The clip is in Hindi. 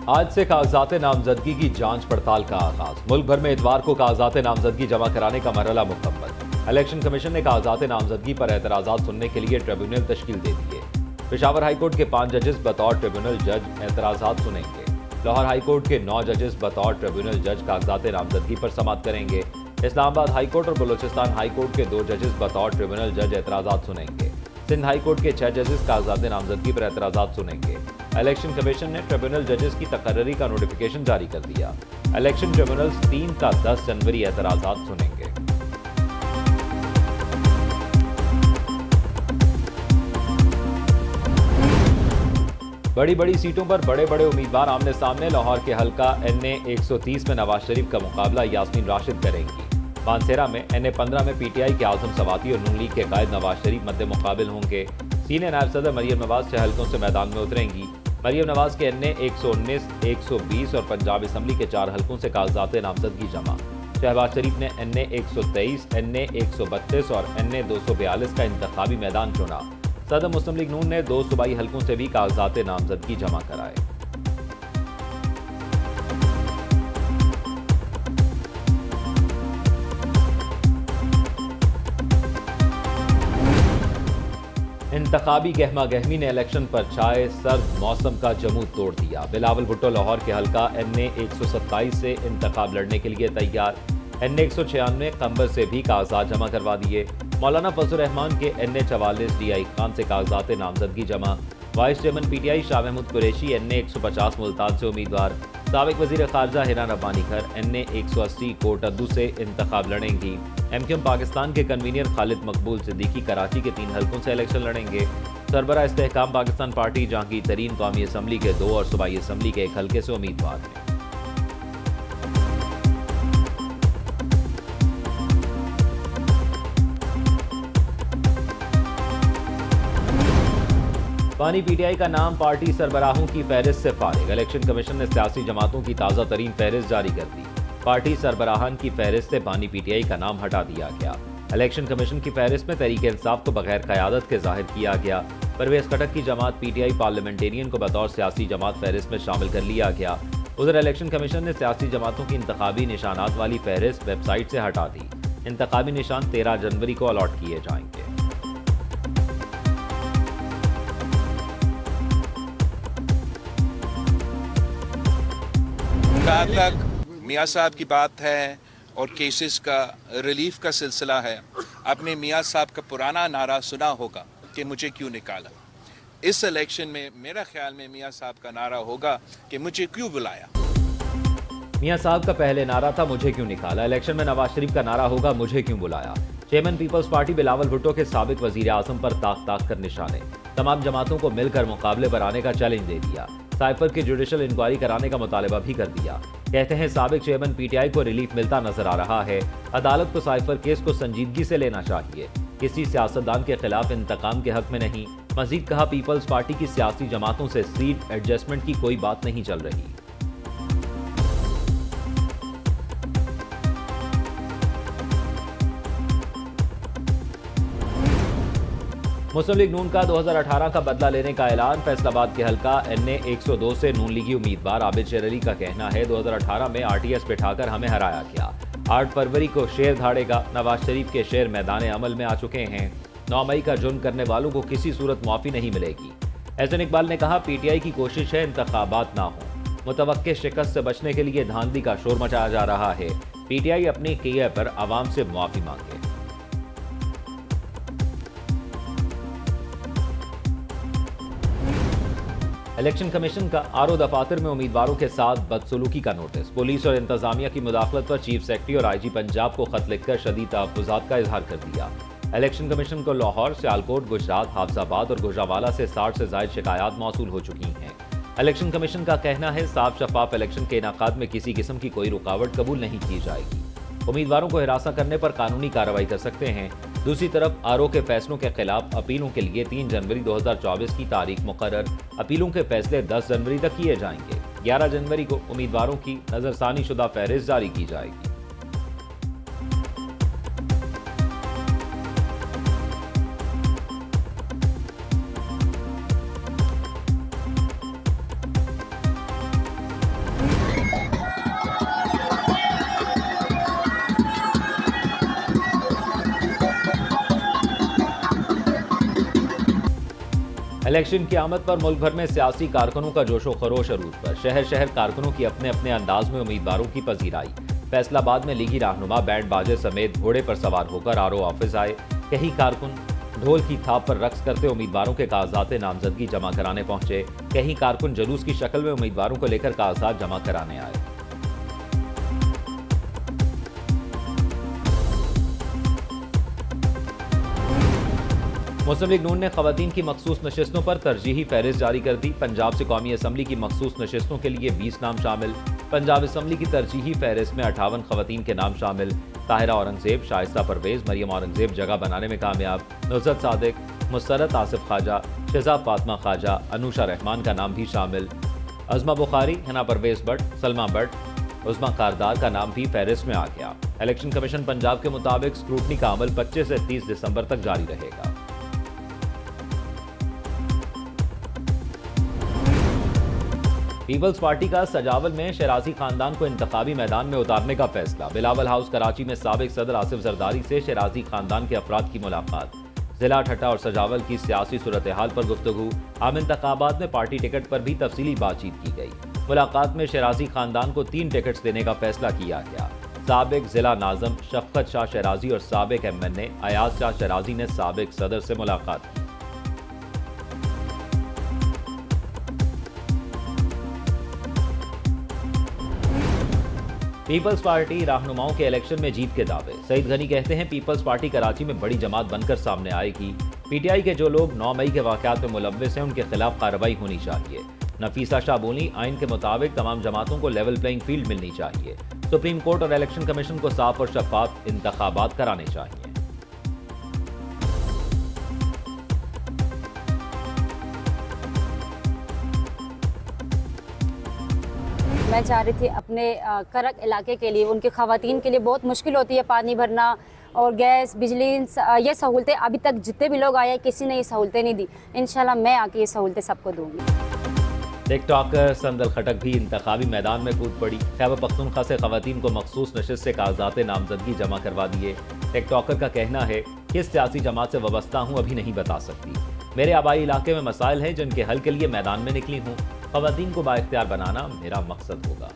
आज से कागजात नामजदगी की जांच पड़ताल का आगाज। मुल्क भर में इतवार को कागजात नामजदगी जमा कराने का मरहला मुकम्मल। इलेक्शन कमीशन ने कागजात नामजदगी पर एतराजात सुनने के लिए ट्रिब्यूनल तश्कील दे दिए। पेशावर हाईकोर्ट के 5 जजेस बतौर ट्रिब्यूनल जज एतराजात सुनेंगे। लाहौर हाईकोर्ट के 9 जजेस बतौर ट्रिब्यूनल जज कागजात नामजदगी पर समाअत करेंगे। इस्लामाबाद हाईकोर्ट और बलूचिस्तान हाईकोर्ट के 2 जजेस बतौर ट्रिब्यूनल जज एतराजात सुनेंगे। सिंध हाईकोर्ट के 6 जजेस कागजात नामजदगी पर एतराजात सुनेंगे। इलेक्शन कमीशन ने ट्रिब्यूनल जजेस की तकर्री का नोटिफिकेशन जारी कर दिया। इलेक्शन ट्रिब्यूनल्स 3 का 10 जनवरी एतराजात सुनेंगे। बड़ी बड़ी सीटों पर बड़े बड़े उम्मीदवार आमने सामने। लाहौर के हलका NA 130 में नवाज शरीफ का मुकाबला यास्मीन राशिद करेंगी। मानसेरा में NA 15 में PTI के आजम सवाती और नून लीग के कायद नवाज शरीफ मद्दे मुकाबिल होंगे। सीनियर नायब सदर मरियम नवाज 6 हलकों से मैदान में उतरेंगी। मरियम नवाज के NA 119, 120 और पंजाब असम्बली के 4 हलकों से कागजात नामजदगी जमा। शहबाज शरीफ ने NA 123, NA 132 और NA 242 का इंतखाबी मैदान चुना। सदर मुस्लिम लीग नून ने 2 सूबाई हलकों से भी कागजात नामजदगी जमा कराए। इंतखाबी गहमा गहमी ने इलेक्शन पर छाए सर्द मौसम का जमूद तोड़ दिया। बिलावल भुट्टो लाहौर के हलका NA 127 से इंतखाब लड़ने के लिए तैयार। NA 196 कंबर से भी कागजात जमा करवा दिए। मौलाना फजल रहमान के NA 44 DI खान से कागजात नामजदगी जमा। Vice chairman PTI Shah Mahmood Qureshi NA 150 Multan से उम्मीदवार। साबिक वजीर खारजा हिना रब्बानी खर NA 180 कोट अद्दू से इंतखाब लड़ेंगी। MQM पाकिस्तान के कन्वीनर खालिद मकबूल सिद्दीकी कराची के 3 हलकों से इलेक्शन लड़ेंगे। सरबराह इस्तेहकाम पाकिस्तान पार्टी जहांगीर तरीन कौमी असम्बली के 2 और सूबाई असम्बली के 1 हलके से उम्मीदवार हैं। बानी PTI का नाम पार्टी सरबराहों की फहरिस्त से फारिग। इलेक्शन कमीशन ने सियासी जमातों की ताज़ा तरीन फहरिस्त जारी कर दी। पार्टी सरबराहान की फहरिस्त से बानी PTI का नाम हटा दिया गया। इलेक्शन कमीशन की फहरिस्त में तहरीक इंसाफ को बगैर क़यादत के जाहिर किया गया। परवेज खटक की जमात PTI पार्लियामेंटेरियन को बतौर सियासी जमात फहरिस्त में शामिल कर लिया गया। उधर इलेक्शन कमीशन ने सियासी जमातों की इंतखाबी निशानात वाली फहरिस्त वेबसाइट से हटा दी। इंतखाबी निशान 13 जनवरी को अलॉट किए जाएंगे। जहाँ तक मियाँ साहब की बात है और केसेस का रिलीफ का सिलसिला है, आपने मियाँ साहब का पुराना नारा सुना होगा कि मुझे क्यों निकाला। इस इलेक्शन में मेरा ख्याल में मियाँ साहब का नारा होगा कि मुझे क्यों बुलाया। मियाँ साहब का पहले नारा था मुझे क्यों निकाला। इलेक्शन में नवाज शरीफ का नारा होगा मुझे क्यों बुलाया। Chairman Peoples Party Bilawal Bhutto के साबिक वजीर आजम पर ताक ताक कर निशाने। तमाम जमातों को मिलकर मुकाबले पर आने का चैलेंज दे दिया। साइफर की जुडिशल इंक्वायरी कराने का मुतालबा भी कर दिया। कहते हैं साबिक चेयरमैन PTI को रिलीफ मिलता नजर आ रहा है। अदालत को साइफर केस को संजीदगी से लेना चाहिए। किसी सियासतदान के खिलाफ इंतकाम के हक में नहीं। मजीद कहा पीपल्स पार्टी की सियासी जमातों से सीट एडजस्टमेंट की कोई बात नहीं चल रही। मुस्लिम लीग नून का 2018 का बदला लेने का ऐलान। फैसलाबाद के हलका NA 102 से नून लीगी उम्मीदवार आबिद शेर अली का कहना है 2018 में RTS बिठाकर हमें हराया गया। 8 फरवरी को शेर धाड़ेगा। नवाज शरीफ के शेर मैदान अमल में आ चुके हैं। 9 मई का जुर्म करने वालों को किसी सूरत माफी नहीं मिलेगी। एहसन इकबाल ने कहा PTI की कोशिश है इंतखाबात ना हो। मुतवक्के शिकस्त से बचने के लिए धांधली का शोर मचाया जा रहा है। PTI अपने किए पर आवाम से माफी मांगे। इलेक्शन कमीशन का RO दफातर में उम्मीदवारों के साथ बदसलूकी का नोटिस। पुलिस और इंतजामिया की मुदाखलत पर चीफ सेक्रेटरी और IG पंजाब को खत लिखकर शदीद तहफ़्फ़ुज़ात का इजहार कर दिया। इलेक्शन कमीशन को लाहौर, सियालकोट, गुजरात, हाफजाबाद और गुजरावाला से 60 से ज़ायद शिकायत मौसूल हो चुकी हैं। इलेक्शन कमीशन का कहना है साफ शफाफ इलेक्शन के इनाकाद में किसी किस्म की कोई रुकावट कबूल नहीं की जाएगी। उम्मीदवारों को हिरासा करने पर कानूनी कार्रवाई कर सकते हैं। दूसरी तरफ RO के फैसलों के खिलाफ अपीलों के लिए 3 जनवरी 2024 की तारीख मुकर्रर। अपीलों के फैसले 10 जनवरी तक किए जाएंगे। 11 जनवरी को उम्मीदवारों की नजरसानी शुदा फहरिस्त जारी की जाएगी। इलेक्शन की आमद पर मुल्क भर में सियासी कारकुनों का जोशो खरोश अरूज पर। शहर शहर कारकुनों की अपने अपने अंदाज में उम्मीदवारों की पजीराई। फैसलाबाद में लीगी रहनुमा बैंड बाजे समेत घोड़े पर सवार होकर आरओ ऑफिस आए। कई कारकुन ढोल की थाप पर रक्स करते उम्मीदवारों के कागजात नामजदगी जमा कराने पहुंचे। कई कारकुन जुलूस की शक्ल में उम्मीदवारों को लेकर कागजात जमा कराने आए। मुस्लिम लीग नून ने खवातीन की मखसूस नशिस्तों पर तरजीही फहरिस्त जारी कर दी। पंजाब से कौमी असम्बली की मखसूस नशिस्तों के लिए 20 नाम शामिल। पंजाब असम्बली की तरजीही फहरिस्त में 58 खवातीन के नाम शामिल। ताहिरा औरंगजेब, शाइस्ता परवेज, मरियम औरंगजेब जगह बनाने में कामयाब। नुसरत सादिक, मुसरत आसिफ ख्वाजा, शिजा फातमा ख्वाजा, अनुषा रहमान का नाम भी शामिल। अजमा बुखारी, हिना परवेज भट्ट, सलमा भट्ट, उस्मा कारदार का नाम भी फहरिस्त में आ गया। इलेक्शन कमीशन पंजाब के मुताबिक स्क्रूटनी का अमल 25 से 30 दिसंबर तक जारी रहेगा। पीपल्स पार्टी का सजावल में शराजी खानदान को इंतखाबी मैदान में उतारने का फैसला। बिलावल हाउस कराची में साबिक सदर आसिफ जरदारी से शराजी खानदान के अफराद की मुलाकात। जिला ठट्टा और सजावल की सियासी सूरत हाल पर गुफ्तगू। आम इंतखाबात में पार्टी टिकट पर भी तफसीली बातचीत की गई। मुलाकात में शराजी खानदान को 3 टिकट्स देने का फैसला किया गया। साबिक जिला नाज़म शफकत शाह शराजी और साबिक MNA अयाज शाह शराजी ने साबिक सदर से मुलाकात की। पीपल्स पार्टी रहनुमाओं के इलेक्शन में जीत के दावे। सईद गनी कहते हैं पीपल्स पार्टी कराची में बड़ी जमात बनकर सामने आएगी। PTI के जो लोग 9 मई के वाकयात में मुलव्विस हैं उनके खिलाफ कार्रवाई होनी चाहिए। नफीसा शाह बोली, आइन के मुताबिक तमाम जमातों को लेवल प्लेइंग फील्ड मिलनी चाहिए। सुप्रीम कोर्ट और इलेक्शन कमीशन को साफ और शफाफ इंतखाबात कराने चाहिए। मैं चाह रही थी अपने करक इलाके के लिए, उनके ख़वातीन के लिए बहुत मुश्किल होती है पानी भरना और गैस, बिजली, ये सहूलतें अभी तक जितने भी लोग आए किसी ने ये सहूलतें नहीं दी। इंशाल्लाह मैं आके ये सहूलतें सबको दूंगी। टिकटॉकर संदल खटक भी इंतखाबी मैदान में कूद पड़ी। खैबर पख्तूनख्वा से खवातीन को मखसूस नशिस्त से कागजात नामजदगी जमा करवा दिए। टिकटॉकर का कहना है किस सियासी जमात से वाबस्ता हूँ अभी नहीं बता सकती। मेरे आबाई इलाके में मसाइल हैं जिनके हल के लिए मैदान में निकली हूँ। खवातीन को बाइख्तियार बनाना मेरा मकसद होगा।